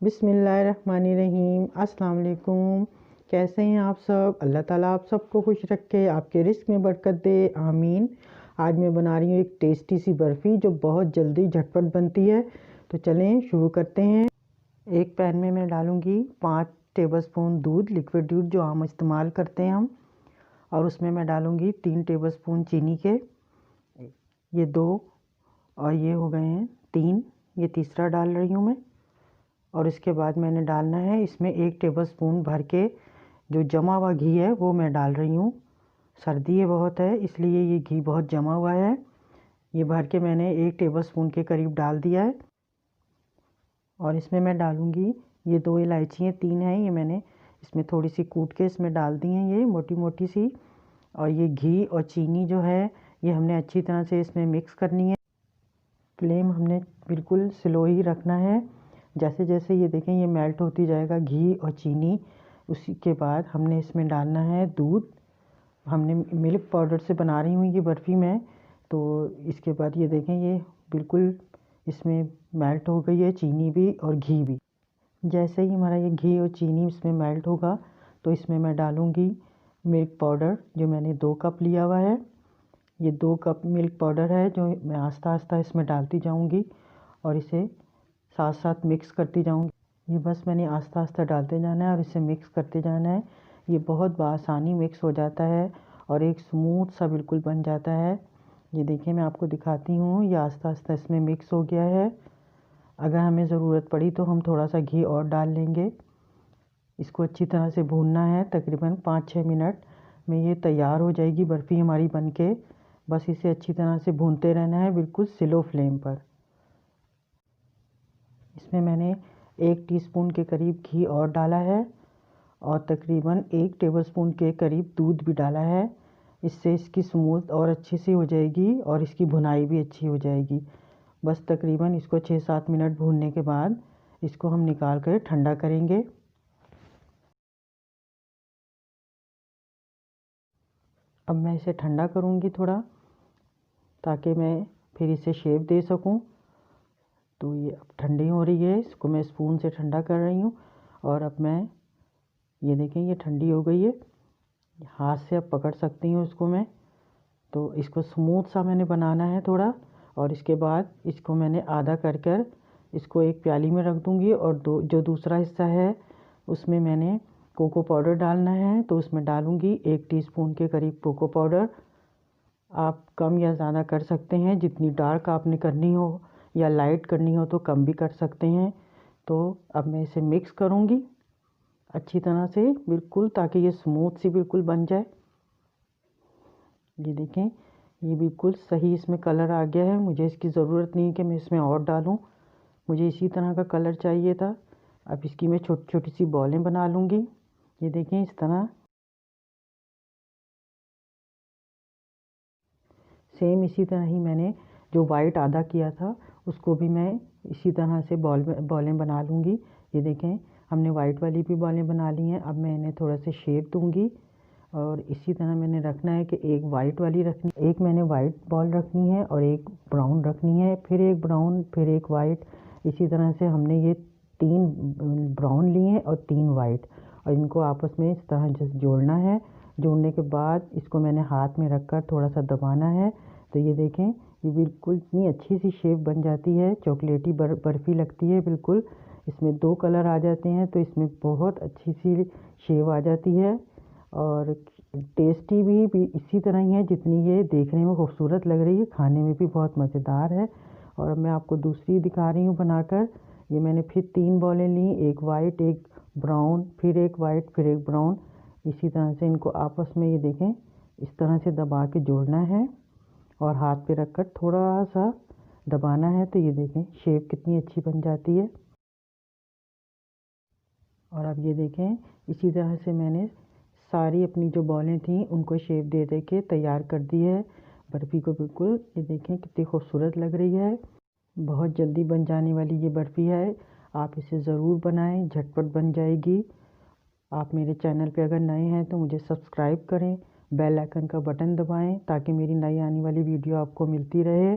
बिस्मिल्लाहिर्रहमानिर्रहीम। अस्सलाम वालेकुम। कैसे हैं आप सब? अल्लाह ताला आप सबको खुश रखे, आपके रिस्क में बरकत दे, आमीन। आज मैं बना रही हूँ एक टेस्टी सी बर्फ़ी जो बहुत जल्दी झटपट बनती है। तो चलें शुरू करते हैं। एक पैन में मैं डालूँगी 5 टेबलस्पून दूध, लिक्विड दूध जो आम इस्तेमाल करते हैं हम, और उसमें मैं डालूँगी 3 टेबलस्पून चीनी के। ये 2 और ये हो गए हैं 3, ये तीसरा डाल रही हूँ मैं। और इसके बाद मैंने डालना है इसमें 1 टेबलस्पून भर के जो जमा हुआ घी है वो मैं डाल रही हूँ। सर्दी है बहुत है इसलिए ये घी बहुत जमा हुआ है। ये भर के मैंने 1 टेबलस्पून के करीब डाल दिया है। और इसमें मैं डालूँगी ये 2 इलायचियाँ 3 हैं, ये मैंने इसमें थोड़ी सी कूट के इसमें डाल दी हैं, ये मोटी मोटी सी। और ये घी और चीनी जो है ये हमने अच्छी तरह से इसमें मिक्स करनी है। फ्लेम हमने बिल्कुल स्लो ही रखना है। जैसे जैसे ये देखें ये मेल्ट होती जाएगा घी और चीनी, उसी के बाद हमने इसमें डालना है दूध। हमने मिल्क पाउडर से बना रही हूँ ये बर्फ़ी मैं, तो इसके बाद ये देखें ये बिल्कुल इसमें मेल्ट हो गई है चीनी भी और घी भी। जैसे ही हमारा ये घी और चीनी इसमें मेल्ट होगा तो इसमें मैं डालूँगी मिल्क पाउडर जो मैंने 2 कप लिया हुआ है। ये 2 कप मिल्क पाउडर है जो मैं आस्ता आस्ता इसमें डालती जाऊँगी और इसे साथ साथ मिक्स करती जाऊँगी। ये बस मैंने आस्ता आस्ता डालते जाना है और इसे मिक्स करते जाना है। ये बहुत बआसानी मिक्स हो जाता है और एक स्मूथ सा बिल्कुल बन जाता है। ये देखिए मैं आपको दिखाती हूँ, ये आस्ता आस्ता इसमें मिक्स हो गया है। अगर हमें ज़रूरत पड़ी तो हम थोड़ा सा घी और डाल लेंगे। इसको अच्छी तरह से भूनना है, तकरीबन 5-6 मिनट में ये तैयार हो जाएगी बर्फ़ी हमारी बनके। बस इसे अच्छी तरह से भूनते रहना है बिल्कुल स्लो फ्लेम पर। इसमें मैंने 1 टीस्पून के करीब घी और डाला है और तकरीबन 1 टेबलस्पून के करीब दूध भी डाला है। इससे इसकी स्मूथ और अच्छी सी हो जाएगी और इसकी भुनाई भी अच्छी हो जाएगी। बस तकरीबन इसको 6-7 मिनट भूनने के बाद इसको हम निकाल कर ठंडा करेंगे। अब मैं इसे ठंडा करूँगी थोड़ा, ताकि मैं फिर इसे शेप दे सकूँ। तो ये अब ठंडी हो रही है, इसको मैं स्पून से ठंडा कर रही हूँ। और अब मैं ये देखें ये ठंडी हो गई है, हाथ से अब पकड़ सकती हूँ इसको मैं। तो इसको स्मूथ सा मैंने बनाना है थोड़ा, और इसके बाद इसको मैंने आधा कर कर इसको एक प्याली में रख दूँगी। और जो दूसरा हिस्सा है उसमें मैंने कोको पाउडर डालना है, तो उसमें डालूँगी 1 टीस्पून के करीब कोको पाउडर। आप कम या ज़्यादा कर सकते हैं, जितनी डार्क आपने करनी हो या लाइट करनी हो तो कम भी कर सकते हैं। तो अब मैं इसे मिक्स करूँगी अच्छी तरह से बिल्कुल, ताकि ये स्मूथ सी बिल्कुल बन जाए। ये देखें ये बिल्कुल सही इसमें कलर आ गया है। मुझे इसकी ज़रूरत नहीं है कि मैं इसमें और डालूँ, मुझे इसी तरह का कलर चाहिए था। अब इसकी मैं छोटी छोटी सी बॉलें बना लूँगी। ये देखें इस तरह सेम इसी तरह ही मैंने जो वाइट आधा किया था उसको भी मैं इसी तरह से बॉलें बना लूँगी। ये देखें हमने वाइट वाली भी बॉलें बना ली हैं। अब मैं इन्हें थोड़ा सा शेप दूँगी और इसी तरह मैंने रखना है कि एक वाइट वाली रखनी, एक मैंने वाइट बॉल रखनी है और एक ब्राउन रखनी है, फिर एक ब्राउन, फिर एक वाइट। इसी तरह से हमने ये 3 ब्राउन लिए हैं और 3 वाइट, और इनको आपस में इस तरह जैसे जोड़ना है। जोड़ने के बाद इसको मैंने हाथ में रखकर थोड़ा सा दबाना है। तो ये देखें ये बिल्कुल इतनी अच्छी सी शेप बन जाती है, चॉकलेटी बर्फ़ी लगती है बिल्कुल। इसमें 2 कलर आ जाते हैं तो इसमें बहुत अच्छी सी शेप आ जाती है और टेस्टी भी इसी तरह ही है जितनी ये देखने में खूबसूरत लग रही है, खाने में भी बहुत मज़ेदार है। और अब मैं आपको दूसरी दिखा रही हूँ बनाकर। ये मैंने फिर 3 बॉलें ली, एक वाइट, एक ब्राउन, फिर एक वाइट, फिर एक ब्राउन। इसी तरह से इनको आपस में ये देखें इस तरह से दबा के जोड़ना है और हाथ पे रखकर थोड़ा सा दबाना है। तो ये देखें शेप कितनी अच्छी बन जाती है। और अब ये देखें इसी तरह से मैंने सारी अपनी जो बॉलें थीं उनको शेप दे दे के तैयार कर दी है बर्फ़ी को बिल्कुल। ये देखें कितनी खूबसूरत लग रही है, बहुत जल्दी बन जाने वाली ये बर्फ़ी है। आप इसे ज़रूर बनाएं, झटपट बन जाएगी। आप मेरे चैनल पे अगर नए हैं तो मुझे सब्सक्राइब करें, बेल आइकन का बटन दबाएं ताकि मेरी नई आने वाली वीडियो आपको मिलती रहे।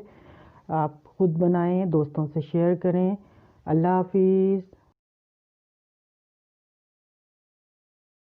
आप खुद बनाएं, दोस्तों से शेयर करें। अल्लाह हाफिज़।